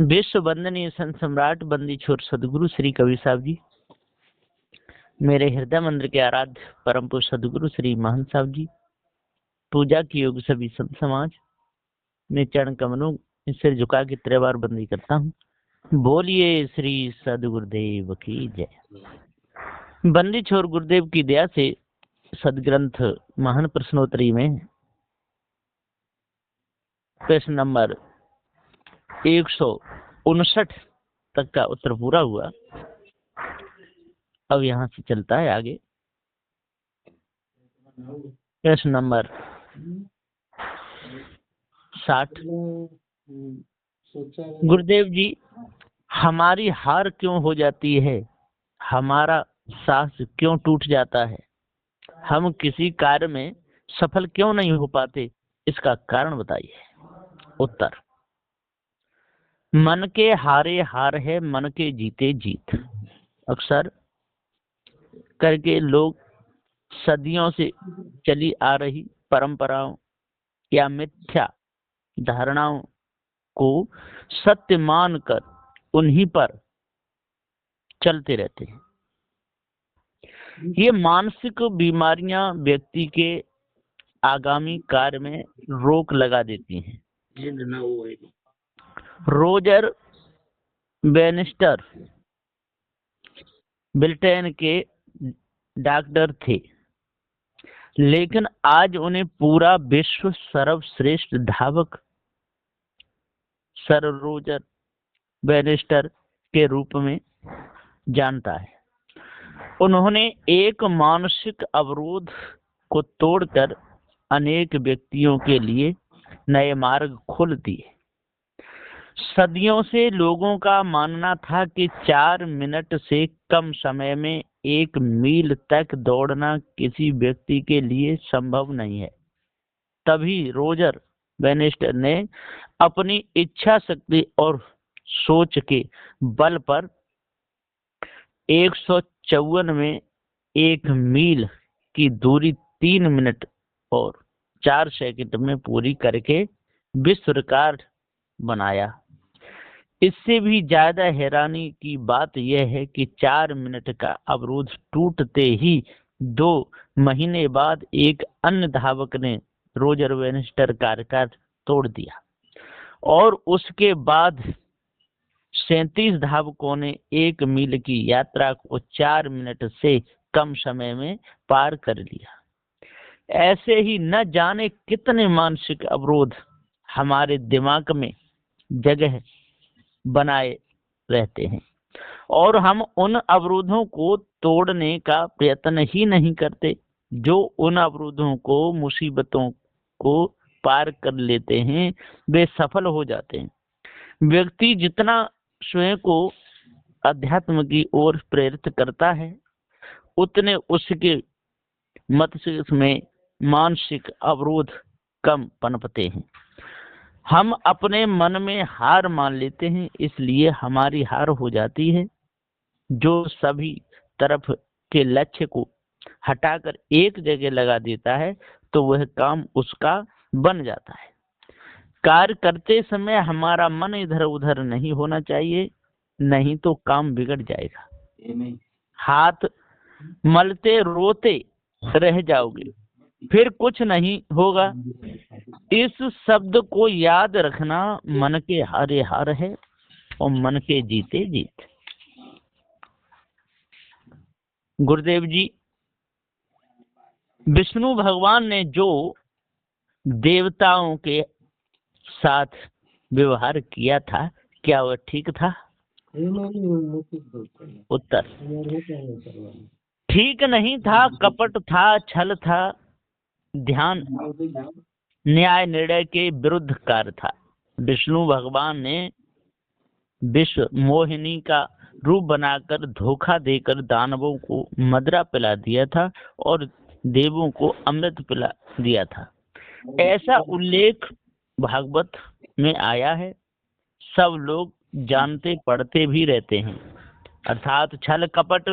विश्व वंदनीय संत सम्राट बंदी छोर सदगुरु श्री कबीर साहब जी, मेरे हृदय मंदिर के आराध्य परम पूज्य सदगुरु श्री महंत साहब जी, पूजा की योग सभी संत समाज में चरण कमलों में सिर झुका के 3 बार बंदी करता हूँ। बोलिए श्री सदगुरुदेव की जय। बंदी छोर गुरुदेव की दया से सदग्रंथ महान प्रश्नोत्तरी में प्रश्न नंबर 159 तक का उत्तर पूरा हुआ। अब यहाँ से चलता है आगे प्रश्न नंबर 60। गुरुदेव जी, हमारी हार क्यों हो जाती है? हमारा साहस क्यों टूट जाता है? हम किसी कार्य में सफल क्यों नहीं हो पाते? इसका कारण बताइए। उत्तर, मन के हारे हार है, मन के जीते जीत। अक्सर करके लोग सदियों से चली आ रही परंपराओं या मिथ्या धारणाओं को सत्य मानकर उन्हीं पर चलते रहते हैं। ये मानसिक बीमारियां व्यक्ति के आगामी कार्य में रोक लगा देती हैं। रोजर बेनिस्टर ब्रिटेन के डॉक्टर थे, लेकिन आज उन्हें पूरा विश्व सर्वश्रेष्ठ धावक सर रोजर बेनिस्टर के रूप में जानता है। उन्होंने एक मानसिक अवरोध को तोड़कर अनेक व्यक्तियों के लिए नए मार्ग खोल दिए। सदियों से लोगों का मानना था कि 4 मिनट से कम समय में 1 मील तक दौड़ना किसी व्यक्ति के लिए संभव नहीं है। तभी रोजर बेनिस्टर ने अपनी इच्छा शक्ति और सोच के बल पर 154 में 1 मील की दूरी 3 मिनट और 4 सेकंड में पूरी करके विश्व रिकॉर्ड बनाया। इससे भी ज्यादा हैरानी की बात यह है कि 4 मिनट का अवरोध टूटते ही 2 महीने बाद एक अन्य धावक ने रोजर बेनिस्टर का रिकॉर्ड तोड़ दिया और उसके बाद 37 धावकों ने 1 मील की यात्रा को 4 मिनट से कम समय में पार कर लिया। ऐसे ही न जाने कितने मानसिक अवरोध हमारे दिमाग में जगह बनाए रहते हैं और हम उन अवरोधों को तोड़ने का प्रयत्न ही नहीं करते। जो उन अवरोधों को, मुसीबतों को पार कर लेते हैं, वे सफल हो जाते हैं। व्यक्ति जितना स्वयं को अध्यात्म की ओर प्रेरित करता है, उतने उसके मस्तिष्क में मानसिक अवरोध कम पनपते हैं। हम अपने मन में हार मान लेते हैं, इसलिए हमारी हार हो जाती है। जो सभी तरफ के लक्ष्य को हटाकर एक जगह लगा देता है तो वह काम उसका बन जाता है। कार्य करते समय हमारा मन इधर उधर नहीं होना चाहिए, नहीं तो काम बिगड़ जाएगा। हाथ मलते रोते रह जाओगे, फिर कुछ नहीं होगा। इस शब्द को याद रखना, मन के हारे हार है और मन के जीते जीत। गुरुदेव जी, विष्णु भगवान ने जो देवताओं के साथ व्यवहार किया था, क्या वह ठीक था? उत्तर, ठीक नहीं था। कपट था, छल था, ध्यान न्याय निर्णय के विरुद्ध कार्य था। विष्णु भगवान ने विश्व मोहिनी का रूप बनाकर धोखा देकर दानवों को मदिरा पिला दिया था और देवों को अमृत पिला दिया था। ऐसा उल्लेख भागवत में आया है। सब लोग जानते पढ़ते भी रहते हैं। अर्थात छल कपट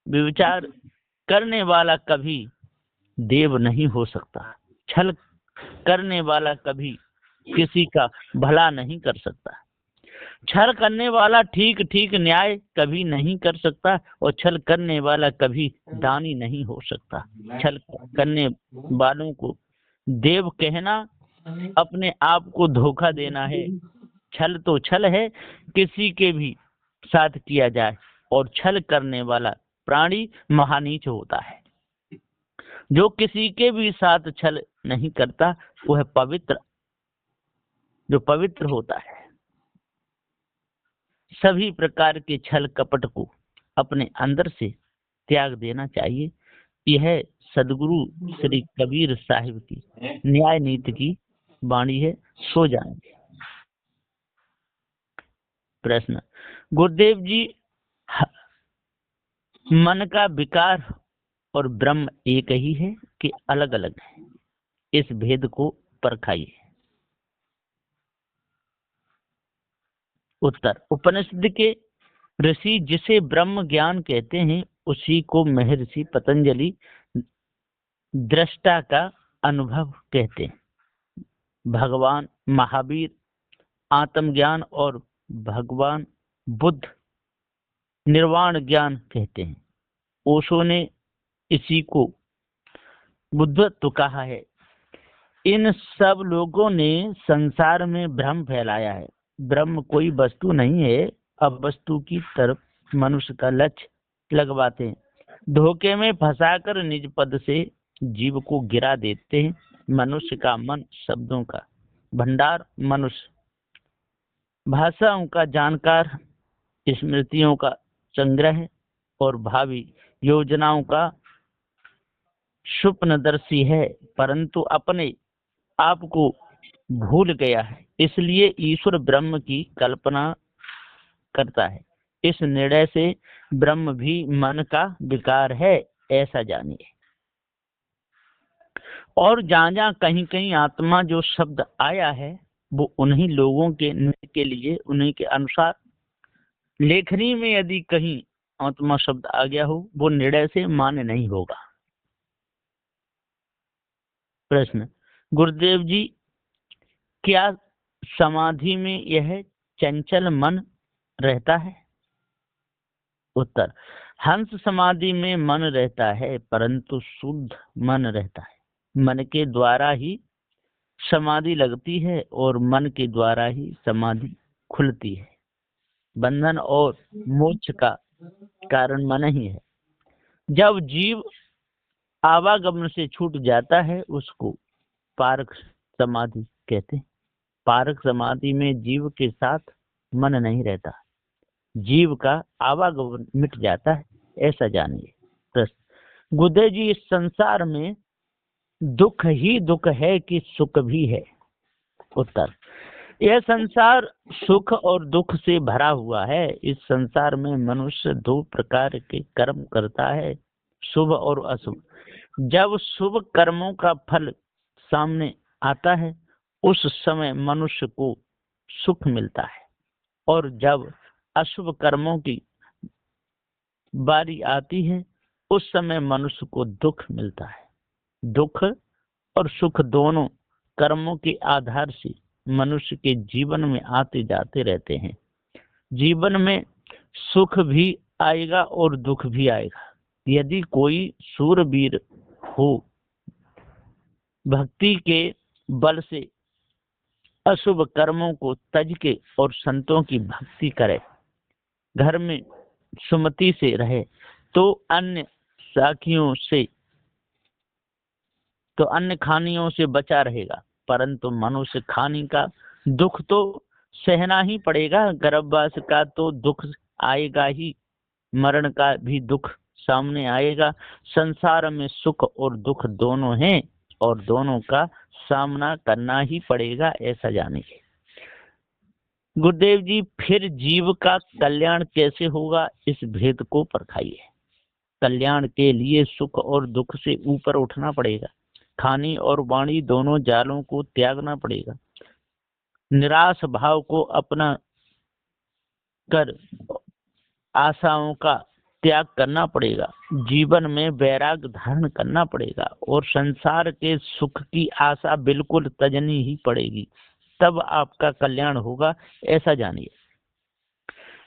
व्यभिचार करने वाला कभी देव नहीं हो सकता। छल करने वाला कभी किसी का भला नहीं कर सकता। छल करने वाला ठीक ठीक न्याय कभी नहीं कर सकता और छल करने वाला कभी दानी नहीं हो सकता। छल करने वालों को देव कहना अपने आप को धोखा देना है। छल तो छल है, किसी के भी साथ किया जाए, और छल करने वाला प्राणी महानीच होता है। जो किसी के भी साथ छल नहीं करता वह पवित्र होता है। सभी प्रकार के छल कपट को अपने अंदर से त्याग देना चाहिए। यह सदगुरु श्री कबीर साहिब की न्याय नीति की वाणी है। सो जाएंगे। प्रश्न, गुरुदेव जी, मन का विकार और ब्रह्म एक ही है कि अलग अलग है? इस भेद को परखाइए। उत्तर, उपनिषद के ऋषि जिसे ब्रह्म ज्ञान कहते हैं उसी को महर्षि पतंजलि दृष्टा का अनुभव कहते हैं। भगवान महावीर आत्मज्ञान और भगवान बुद्ध निर्वाण ज्ञान कहते हैं। ओशो ने इसी को बुद्धत्व कहा है। इन सब लोगों ने संसार में भ्रम फैलाया है। ब्रह्म कोई वस्तु नहीं है। अब वस्तु की तरफ मनुष्य का लक्ष्य लगवाते हैं, धोखे में फंसाकर निज पद से जीव को गिरा देते हैं। मनुष्य का मन शब्दों का भंडार, मनुष्य भाषाओं का जानकार, स्मृतियों का संग्रह और भावी योजनाओं का स्वप्नदर्शी है, परंतु अपने आप को भूल गया है। इसलिए ईश्वर ब्रह्म की कल्पना करता है। इस निर्णय से ब्रह्म भी मन का विकार है, ऐसा जानिए। और जहाँ जहाँ कहीं कहीं आत्मा जो शब्द आया है वो उन्हीं लोगों के लिए, उन्हीं के अनुसार। लेखनी में यदि कहीं आत्मा शब्द आ गया हो वो निर्णय से मान्य नहीं होगा। प्रश्न, गुरुदेव जी, क्या समाधि में यह चंचल मन रहता है? उत्तर, हंस समाधि में मन रहता है परंतु शुद्ध मन रहता है। मन के द्वारा ही समाधि लगती है और मन के द्वारा ही समाधि खुलती है। बंधन और मोक्ष का कारण मन ही है। जब जीव आवागमन से छूट जाता है उसको पारक समाधि कहते हैं। पारक समाधि में जीव के साथ मन नहीं रहता, जीव का आवागमन मिट जाता है, ऐसा जानिए। प्रश्न, गुरुदेव जी, इस संसार में दुख ही दुख है कि सुख भी है? उत्तर, यह संसार सुख और दुख से भरा हुआ है। इस संसार में मनुष्य दो प्रकार के कर्म करता है, शुभ और अशुभ। जब शुभ कर्मों का फल सामने आता है उस समय मनुष्य को सुख मिलता है, और जब अशुभ कर्मों की बारी आती है उस समय मनुष्य को दुख मिलता है। दुख और सुख दोनों कर्मों के आधार से मनुष्य के जीवन में आते जाते रहते हैं। जीवन में सुख भी आएगा और दुख भी आएगा। यदि कोई शूरवीर हो, भक्ति के बल से अशुभ कर्मों को तज के और संतों की भक्ति करे, घर में सुमति से रहे, तो अन्य खानियों से बचा रहेगा। परंतु मनुष्य खानी का दुख तो सहना ही पड़ेगा। गर्भवास का तो दुख आएगा ही, मरण का भी दुख सामने आएगा। संसार में सुख और दुख दोनों हैं और दोनों का सामना करना ही पड़ेगा, ऐसा जानिए। गुरुदेव जी, फिर जीव का कल्याण कैसे होगा, इस भेद को परखाइए। कल्याण के लिए सुख और दुख से ऊपर उठना पड़ेगा। खानी और वाणी दोनों जालों को त्यागना पड़ेगा। निराश भाव को अपना कर आशाओं का त्याग करना पड़ेगा। जीवन में वैराग्य धारण करना पड़ेगा और संसार के सुख की आशा बिल्कुल तजनी ही पड़ेगी, तब आपका कल्याण होगा, ऐसा जानिए।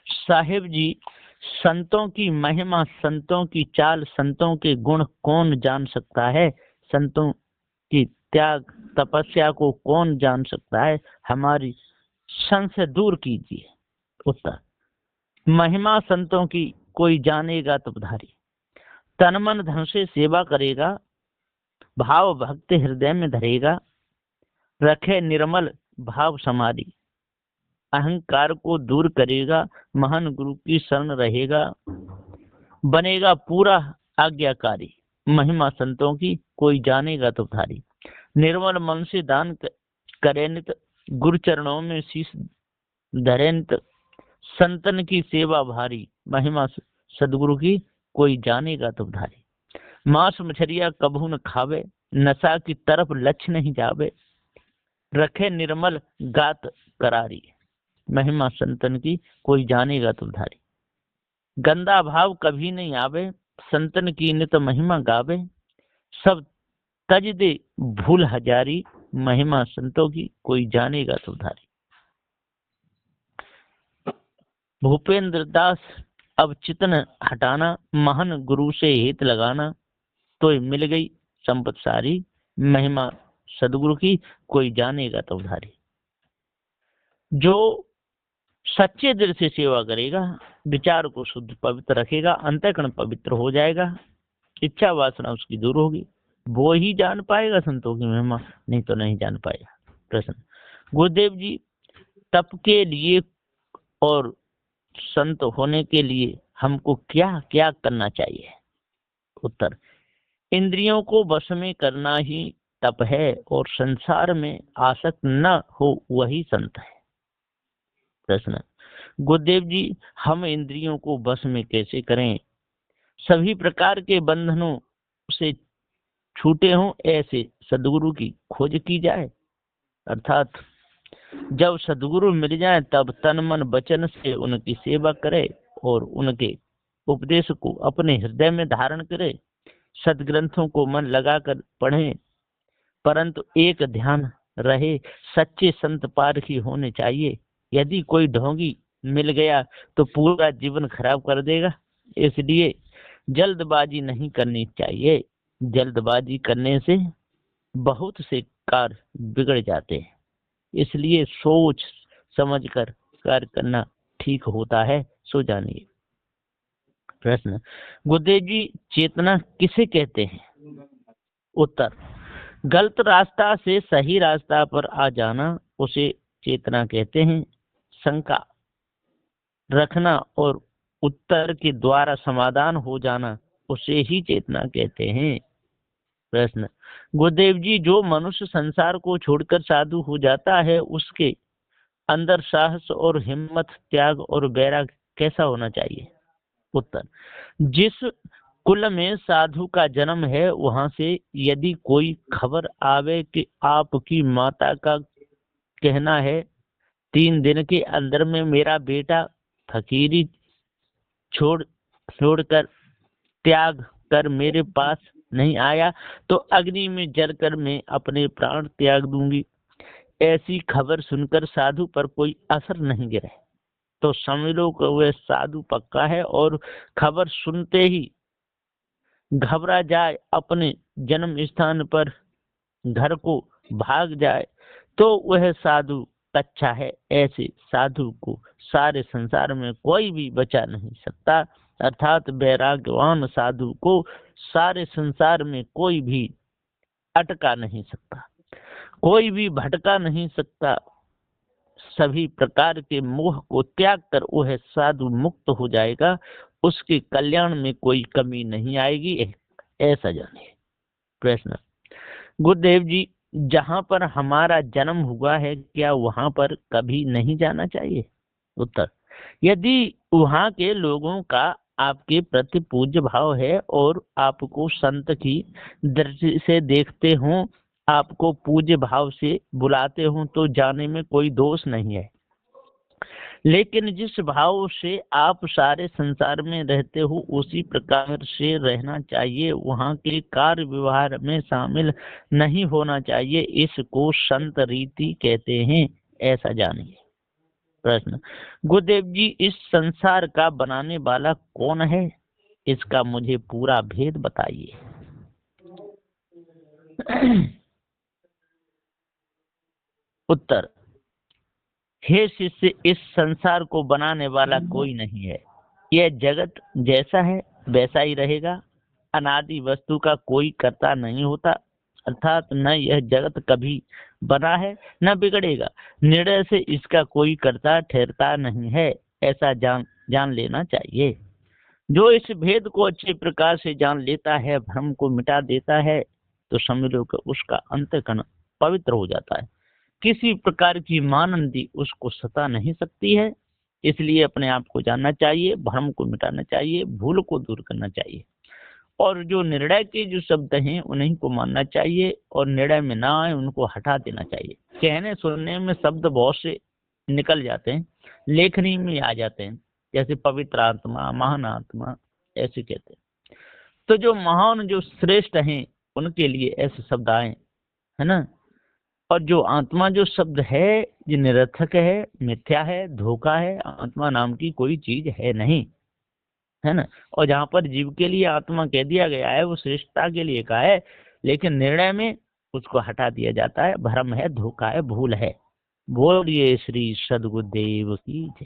साहिब जी, संतों की महिमा, संतों की चाल, संतों के गुण कौन जान सकता है? संतों की त्याग तपस्या को कौन जान सकता है? हमारी संशय दूर कीजिए। उत्तर, महिमा संतों की कोई जानेगा तो धारी। तन मन धन से सेवा करेगा, भाव भक्ति हृदय में धरेगा, रखे निर्मल भाव समाधि, अहंकार को दूर करेगा, महान गुरु की शरण रहेगा, बनेगा पूरा आज्ञाकारी। महिमा संतों की कोई जानेगा तो धारी। निर्मल मन से दान करे नित, गुरु चरणों में शीश धरे नित, संतन की सेवा भारी। महिमा सदगुरु की कोई जानेगा तो धारी। मांस मछलिया कभू न खावे, नशा की तरफ लक्ष्य नहीं जावे, रखे निर्मल गात करारी। महिमा संतन की कोई जानेगा तो धारी। गंदा भाव कभी नहीं आवे, संतन की नित महिमा गावे, सब तज दे भूल हजारी। महिमा संतों की कोई जानेगा तो धारी। भूपेंद्र दास, अब चितन हटाना, महान गुरु से हित लगाना, तो मिल गई संपत सारी। महिमा सदगुरु की कोई जानेगा तो धारी। जो सच्चे दिल से सेवा करेगा, विचार को शुद्ध पवित्र रखेगा, अंतःकरण पवित्र हो जाएगा, इच्छा वासना उसकी दूर होगी, वो ही जान पाएगा संतों की महिमा, नहीं तो नहीं जान पाएगा। प्रश्न, गुरुदेव जी, तप के लिए और संत होने के लिए हमको क्या क्या करना चाहिए? उत्तर, इंद्रियों को वश में करना ही तप है, और संसार में आसक्त न हो वही संत है। प्रश्न, गुरुदेव जी, हम इंद्रियों को वश में कैसे करें? सभी प्रकार के बंधनों से छूटे हों ऐसे सदगुरु की खोज की जाए। अर्थात जब सदगुरु मिल जाए तब तन मन वचन से उनकी सेवा करे और उनके उपदेश को अपने हृदय में धारण करे। सदग्रंथों को मन लगाकर पढ़ें, परंतु एक ध्यान रहे, सच्चे संत पारखी होने चाहिए। यदि कोई ढोंगी मिल गया तो पूरा जीवन खराब कर देगा, इसलिए जल्दबाजी नहीं करनी चाहिए। जल्दबाजी करने से बहुत से कार्य बिगड़ जाते हैं, इसलिए सोच समझकर कार्य करना ठीक होता है। सो जानिए। प्रश्न, गुरुदेव जी, चेतना किसे कहते हैं? उत्तर, गलत रास्ता से सही रास्ता पर आ जाना उसे चेतना कहते हैं। शंका रखना और उत्तर के द्वारा समाधान हो जाना उसे ही चेतना कहते हैं। प्रश्न, गुरुदेव जी, जो मनुष्य संसार को छोड़कर साधु हो जाता है उसके अंदर साहस और हिम्मत, त्याग और वैराग्य कैसा होना चाहिए? उत्तर, जिस कुल में साधु का जन्म है वहां से यदि कोई खबर आवे कि आपकी माता का कहना है 3 दिन के अंदर में मेरा बेटा फकीरी छोड़कर त्याग कर मेरे पास नहीं आया तो अग्नि में जलकर मैं अपने प्राण त्याग दूंगी, ऐसी खबर सुनकर साधु पर कोई असर नहीं गिरे तो समझ लो कि वह साधु पक्का है, और खबर सुनते ही घबरा जाए, अपने जन्म स्थान पर घर को भाग जाए तो वह साधु कच्चा है। ऐसे साधु को सारे संसार में कोई भी बचा नहीं सकता। अर्थात वैराग्यवान साधु को सारे संसार में कोई भी अटका नहीं सकता, कोई भी भटका नहीं सकता। सभी प्रकार के मोह को त्याग कर वह साधु मुक्त हो जाएगा, उसके कल्याण में कोई कमी नहीं आएगी, ऐसा जानिए। प्रश्न, गुरुदेव जी, जहाँ पर हमारा जन्म हुआ है क्या वहाँ पर कभी नहीं जाना चाहिए? उत्तर, यदि वहाँ के लोगों का आपके प्रति पूज्य भाव है और आपको संत की दृष्टि से देखते हों, आपको पूज्य भाव से बुलाते हों तो जाने में कोई दोष नहीं है। लेकिन जिस भाव से आप सारे संसार में रहते हो उसी प्रकार से रहना चाहिए, वहाँ के कार्य व्यवहार में शामिल नहीं होना चाहिए। इसको संत रीति कहते हैं, ऐसा जानिए। प्रश्न, गुरुदेव जी इस संसार का बनाने वाला कौन है, इसका मुझे पूरा भेद बताइए। उत्तर, हे शिष्य, इस संसार को बनाने वाला कोई नहीं है। यह जगत जैसा है वैसा ही रहेगा। अनादि वस्तु का कोई कर्ता नहीं होता, अर्थात न यह जगत कभी बना है न बिगड़ेगा। निर्णय से इसका कोई कर्ता ठहरता नहीं है, ऐसा जान लेना चाहिए। जो इस भेद को अच्छे प्रकार से जान लेता है, भ्रम को मिटा देता है, तो समझ लो कि उसका अंतःकरण पवित्र हो जाता है। किसी प्रकार की मानंदी उसको सता नहीं सकती है। इसलिए अपने आप को जानना चाहिए, भ्रम को मिटाना चाहिए, भूल को दूर करना चाहिए, और जो निर्णय के जो शब्द हैं उन्हीं को मानना चाहिए, और निर्णय में ना आए उनको हटा देना चाहिए। कहने सुनने में शब्द बहुत से निकल जाते हैं, लेखनी में आ जाते हैं, जैसे पवित्र आत्मा, महान आत्मा, ऐसे कहते हैं। तो जो महान, जो श्रेष्ठ हैं, उनके लिए ऐसे शब्द आए, है ना। और जो आत्मा जो शब्द है, ये निरर्थक है, मिथ्या है, धोखा है। आत्मा नाम की कोई चीज है नहीं, है ना। और जहाँ पर जीव के लिए आत्मा कह दिया गया है, वो श्रेष्ठता के लिए कहा है, लेकिन निर्णय में उसको हटा दिया जाता है। भ्रम है, धोखा है, भूल है। बोलिए श्री सद्गुरुदेव की जय।